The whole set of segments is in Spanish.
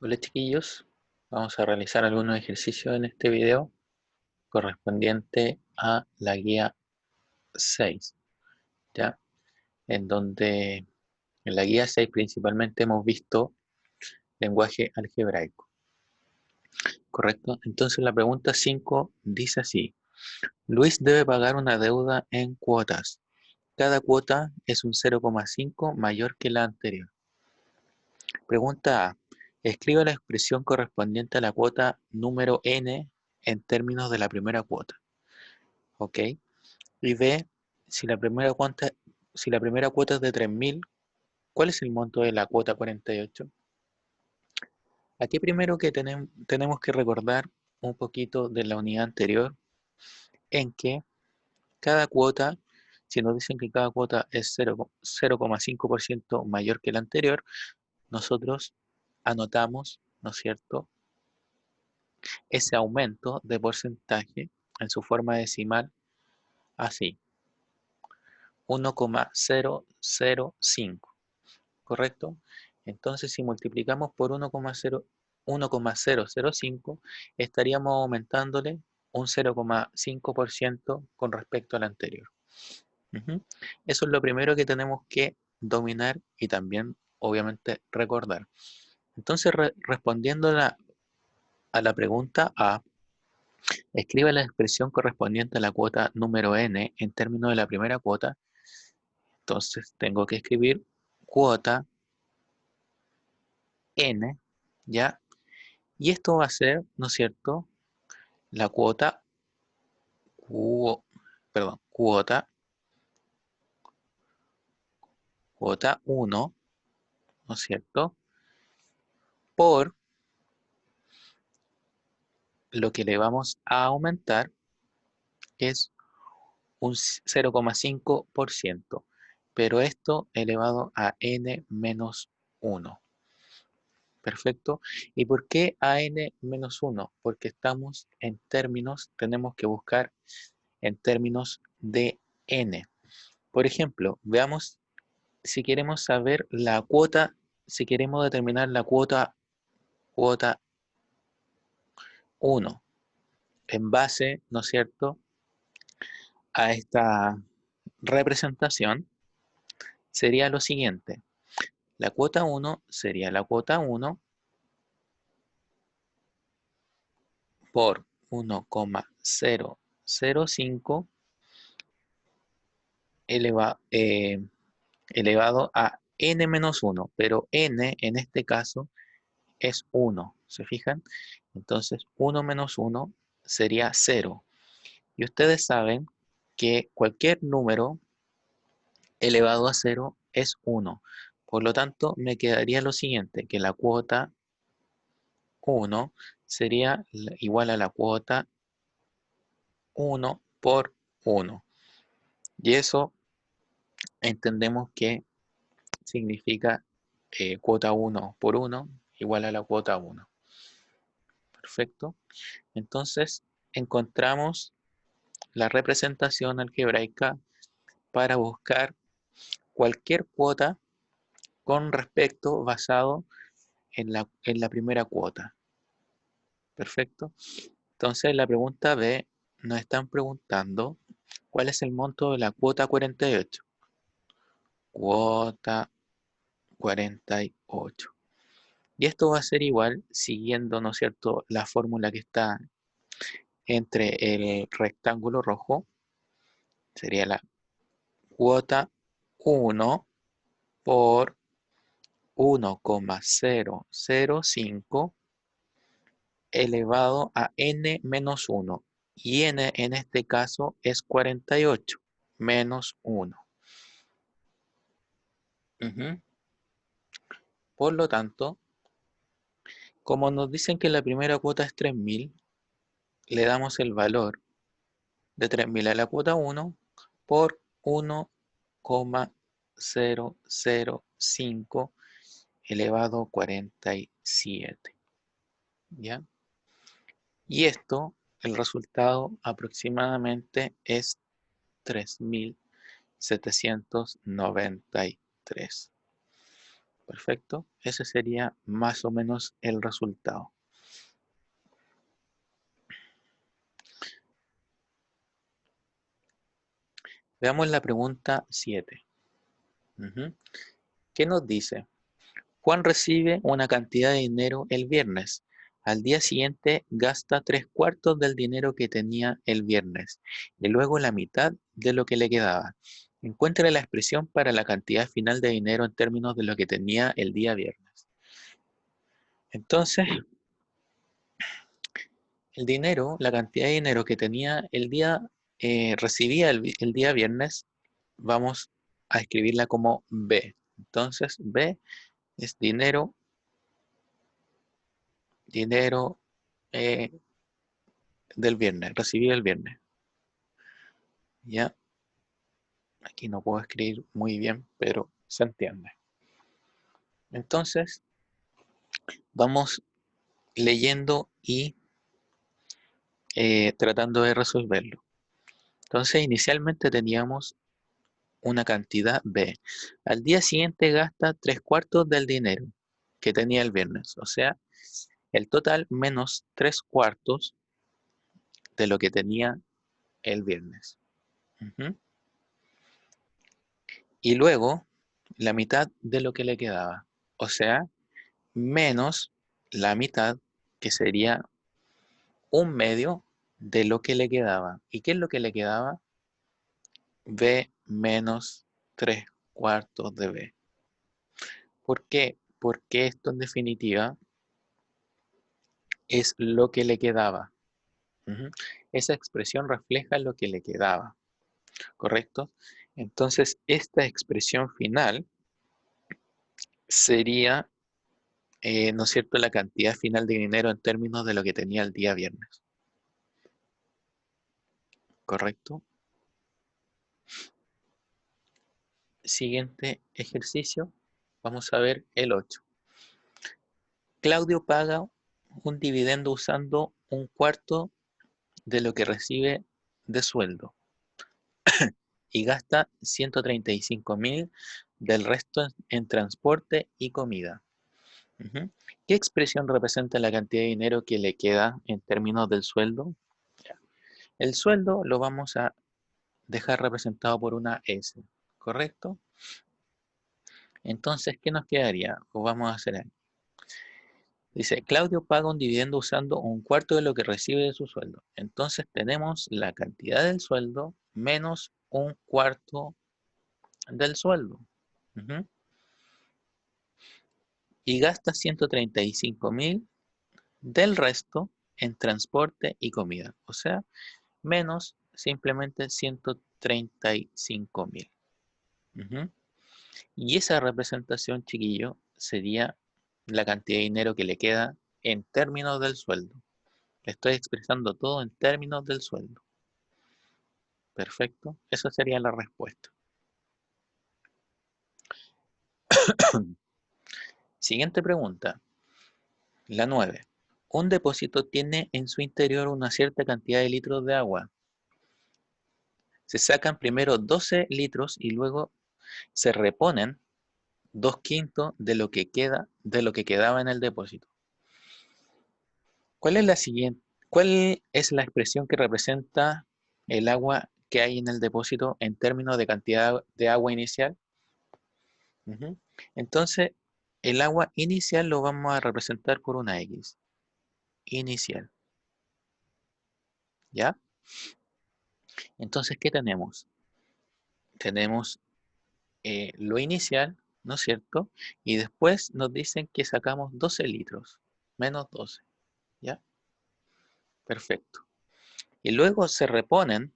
Hola chiquillos, vamos a realizar algunos ejercicios en este video correspondiente a la guía 6, ¿ya? En donde en la guía 6 principalmente hemos visto lenguaje algebraico, ¿correcto? Entonces la pregunta 5 dice así: Luis debe pagar una deuda en cuotas. Cada cuota es un 0,5 mayor que la anterior. Pregunta A. Escriba la expresión correspondiente a la cuota número n en términos de la primera cuota. ¿Ok? Y B, si la primera cuota es de 3.000, ¿cuál es el monto de la cuota 48? Aquí primero que tenemos que recordar un poquito de la unidad anterior, en que cada cuota, si nos dicen que cada cuota es 0,5% mayor que la anterior, nosotros anotamos, ¿no es cierto?, ese aumento de porcentaje en su forma decimal así: 1,005. ¿Correcto? Entonces, si multiplicamos por 1,005, estaríamos aumentándole un 0,5% con respecto al anterior. Eso es lo primero que tenemos que dominar y también, obviamente, recordar. Entonces, respondiendo a la pregunta A, escribe la expresión correspondiente a la cuota número n en términos de la primera cuota. Entonces, tengo que escribir cuota n, ¿ya? Y esto va a ser, ¿no es cierto?, la cuota, cuota 1, ¿no es cierto?, por lo que le vamos a aumentar, que es un 0,5%, pero esto elevado a n menos 1. Perfecto. ¿Y por qué a n menos 1? Porque estamos en términos, tenemos que buscar en términos de n. Por ejemplo, veamos si queremos saber la cuota, si queremos determinar la cuota 1 en base, ¿no es cierto?, a esta representación, sería lo siguiente. La cuota 1 sería la cuota 1 por 1,005 elevado a n menos 1, pero n en este caso es 1, ¿se fijan? Entonces 1 menos 1 sería 0. Y ustedes saben que cualquier número elevado a 0 es 1. Por lo tanto, me quedaría lo siguiente, que la cuota 1 sería igual a la cuota 1 por 1. Y eso entendemos que significa cuota 1 por 1 igual a la cuota 1. Perfecto. Entonces, encontramos la representación algebraica para buscar cualquier cuota con respecto basado en la primera cuota. Perfecto. Entonces, la pregunta B nos están preguntando cuál es el monto de la cuota 48. Cuota 48. Y esto va a ser igual siguiendo, ¿no es cierto?, la fórmula que está entre el rectángulo rojo. Sería la cuota 1 por 1,005 elevado a n menos 1. Y n en este caso es 48 menos 1. Por lo tanto, como nos dicen que la primera cuota es 3.000, le damos el valor de 3.000 a la cuota 1 por 1,005 elevado a 47. ¿Ya? Y esto, el resultado aproximadamente es 3.793. Perfecto. Ese sería más o menos el resultado. Veamos la pregunta 7. ¿Qué nos dice? Juan recibe una cantidad de dinero el viernes. Al día siguiente gasta 3/4 del dinero que tenía el viernes y luego la mitad de lo que le quedaba. Encuentre la expresión para la cantidad final de dinero en términos de lo que tenía el día viernes. Entonces, el dinero, la cantidad de dinero que tenía el día, recibía el día viernes, vamos a escribirla como B. Entonces, B es dinero, dinero eh, del viernes, recibido el viernes. Ya, aquí no puedo escribir muy bien, pero se entiende. Entonces, vamos leyendo y tratando de resolverlo. Entonces, inicialmente teníamos una cantidad B. Al día siguiente gasta 3/4 del dinero que tenía el viernes. O sea, el total menos 3/4 de lo que tenía el viernes. Ujú. Y luego, la mitad de lo que le quedaba. O sea, menos la mitad, que sería 1/2 de lo que le quedaba. ¿Y qué es lo que le quedaba? B menos 3/4 de B. ¿Por qué? Porque esto en definitiva es lo que le quedaba. Ujú. Esa expresión refleja lo que le quedaba, ¿correcto? Entonces, esta expresión final sería, ¿no es cierto?, la cantidad final de dinero en términos de lo que tenía el día viernes, ¿correcto? Siguiente ejercicio, vamos a ver el 8. Claudio paga un dividendo usando 1/4 de lo que recibe de sueldo y gasta 135.000 del resto en transporte y comida. Ujú. ¿Qué expresión representa la cantidad de dinero que le queda en términos del sueldo? Ya. El sueldo lo vamos a dejar representado por una S, ¿correcto? Entonces, ¿qué nos quedaría? O vamos a hacer ahí. Dice, Claudio paga un dividendo usando 1/4 de lo que recibe de su sueldo. Entonces tenemos la cantidad del sueldo menos 1/4 del sueldo. Ujú. Y gasta 135.000 del resto en transporte y comida. O sea, menos simplemente 135.000. Ujú. Y esa representación, chiquillo, sería la cantidad de dinero que le queda en términos del sueldo. Le estoy expresando todo en términos del sueldo. Perfecto. Esa sería la respuesta. Siguiente pregunta. La 9. Un depósito tiene en su interior una cierta cantidad de litros de agua. Se sacan primero 12 litros y luego se reponen 2/5 de lo que quedaba en el depósito. ¿Cuál es la siguiente? ¿Cuál es la expresión que representa el agua que hay en el depósito en términos de cantidad de agua inicial? Ujú. Entonces, el agua inicial lo vamos a representar por una X. Inicial. ¿Ya? Entonces, ¿qué tenemos? Tenemos lo inicial, ¿no es cierto? Y después nos dicen que sacamos 12 litros, menos 12. ¿Ya? Perfecto. Y luego se reponen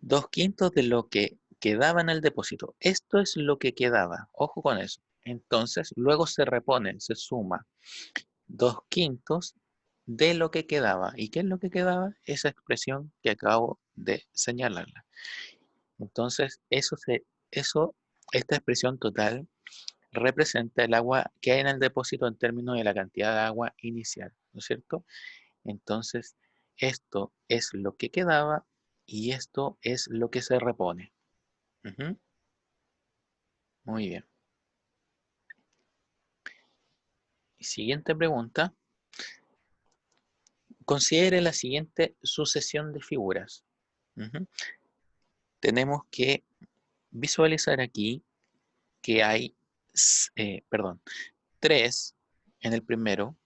2/5 de lo que quedaba en el depósito. Esto es lo que quedaba. Ojo con eso. Entonces, luego se repone, se suma 2/5 de lo que quedaba. ¿Y qué es lo que quedaba? Esa expresión que acabo de señalarla. Entonces, esta expresión total representa el agua que hay en el depósito en términos de la cantidad de agua inicial, ¿no es cierto? Entonces, esto es lo que quedaba y esto es lo que se repone. Ujú. Muy bien. Siguiente pregunta. Considere la siguiente sucesión de figuras. Ujú. Tenemos que visualizar aquí que hay, 3 en el primero,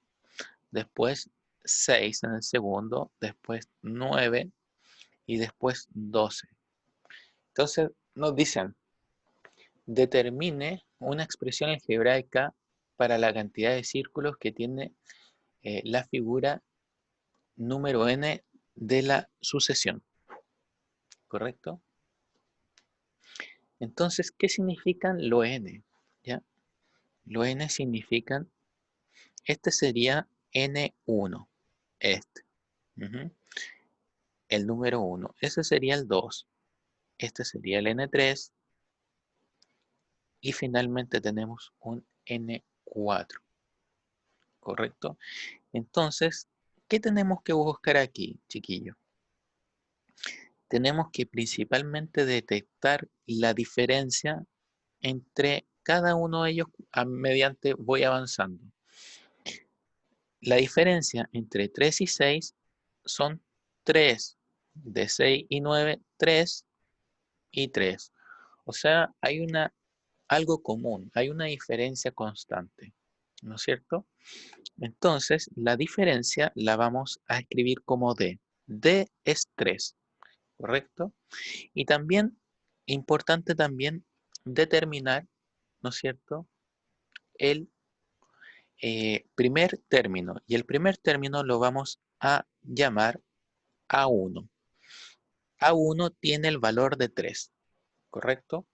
después 6 en el segundo, después 9 y después 12. Entonces nos dicen, determine una expresión algebraica para la cantidad de círculos que tiene la figura número n de la sucesión, ¿correcto? Entonces, ¿qué significan los n? ¿Ya? Los n significan, este sería n1, este. Ujú. El número 1, ese sería el 2, este sería el n3 y finalmente tenemos un n4, ¿correcto? Entonces, ¿qué tenemos que buscar aquí, chiquillos? Tenemos que principalmente detectar la diferencia entre cada uno de ellos mediante voy avanzando. La diferencia entre 3 y 6 son 3. De 6 y 9, 3 y 3. O sea, hay algo común, hay una diferencia constante, ¿no es cierto? Entonces, la diferencia la vamos a escribir como D. D es 3, ¿correcto? Y también, importante también, determinar, ¿no es cierto?, el primer término. Y el primer término lo vamos a llamar A1. A1 tiene el valor de 3, ¿correcto?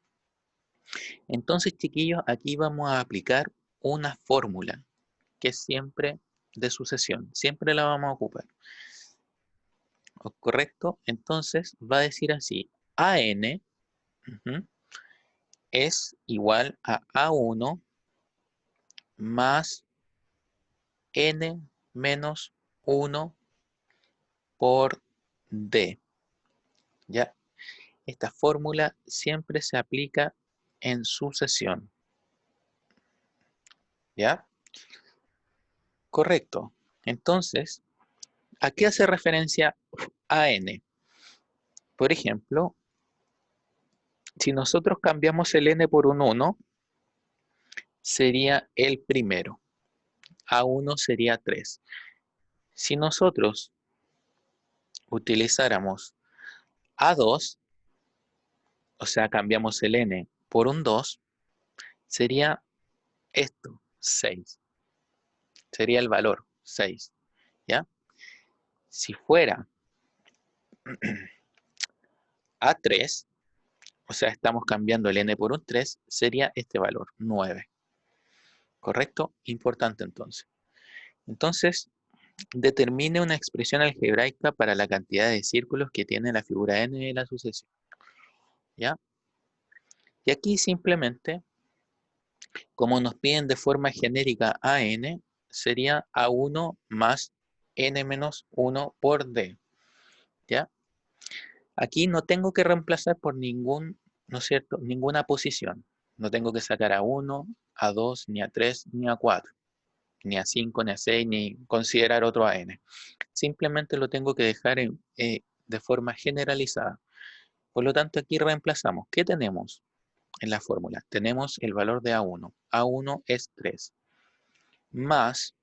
Entonces, chiquillos, aquí vamos a aplicar una fórmula que es siempre de sucesión. Siempre la vamos a ocupar. ¿Correcto? Entonces, va a decir así. AN es igual a A1 más N menos 1 por D. ¿Ya? Esta fórmula siempre se aplica en sucesión. ¿Ya? Correcto. Entonces, ¿a qué hace referencia AN? Por ejemplo, si nosotros cambiamos el n por un 1, sería el primero. A1 sería 3. Si nosotros utilizáramos A2, o sea, cambiamos el n por un 2, sería esto, 6. Sería el valor, 6. ¿Ya? Si fuera A3, o sea, estamos cambiando el n por un 3, sería este valor, 9. ¿Correcto? Importante entonces. Entonces, determine una expresión algebraica para la cantidad de círculos que tiene la figura n de la sucesión. ¿Ya? Y aquí simplemente, como nos piden de forma genérica AN, sería A1 más N menos 1 por D. ¿Ya? Aquí no tengo que reemplazar por ¿no es cierto?, ninguna posición. No tengo que sacar A1, A2, ni A3, ni A4, ni A5, ni A6, ni considerar otro AN. Simplemente lo tengo que dejar de forma generalizada. Por lo tanto, aquí reemplazamos. ¿Qué tenemos en la fórmula? Tenemos el valor de A1. A1 es 3. Más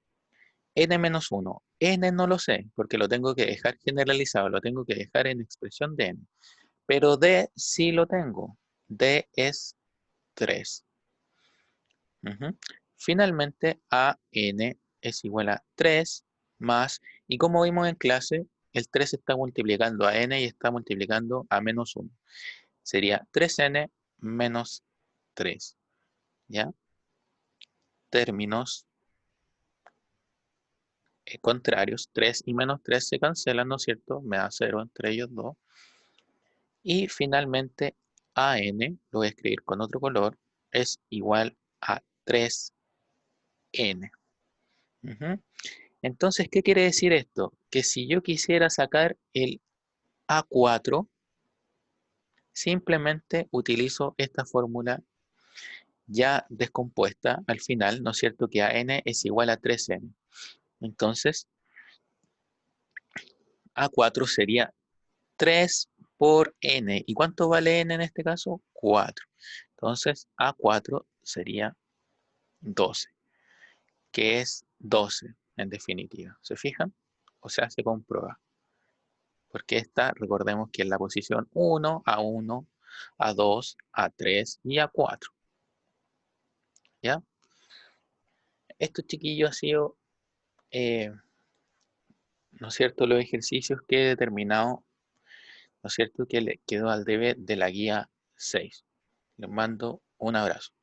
N menos 1. N no lo sé, porque lo tengo que dejar generalizado. Lo tengo que dejar en expresión de N. Pero D sí lo tengo. D es 3. Finalmente, AN es igual a 3 más, y como vimos en clase, el 3 está multiplicando a n y está multiplicando a menos 1. Sería 3n menos 3. ¿Ya? Términos contrarios, 3 y menos 3 se cancelan, ¿no es cierto? Me da 0 entre ellos dos. Y finalmente, AN, lo voy a escribir con otro color, es igual a 3n. Entonces, ¿qué quiere decir esto? Que si yo quisiera sacar el A4, simplemente utilizo esta fórmula ya descompuesta al final, ¿no es cierto? Que AN es igual a 3N. Entonces, A4 sería 3 por N. ¿Y cuánto vale N en este caso? 4. Entonces, A4 sería 12, que es 12 en definitiva. ¿Se fijan? O sea, se comprueba. Porque esta, recordemos que es la posición 1, A1, A2, A3 y A4. ¿Ya? Esto, chiquillos, ha sido, eh, ¿no es cierto?, los ejercicios que he determinado, ¿no es cierto?, que le quedó al debe de la guía 6. Les mando un abrazo.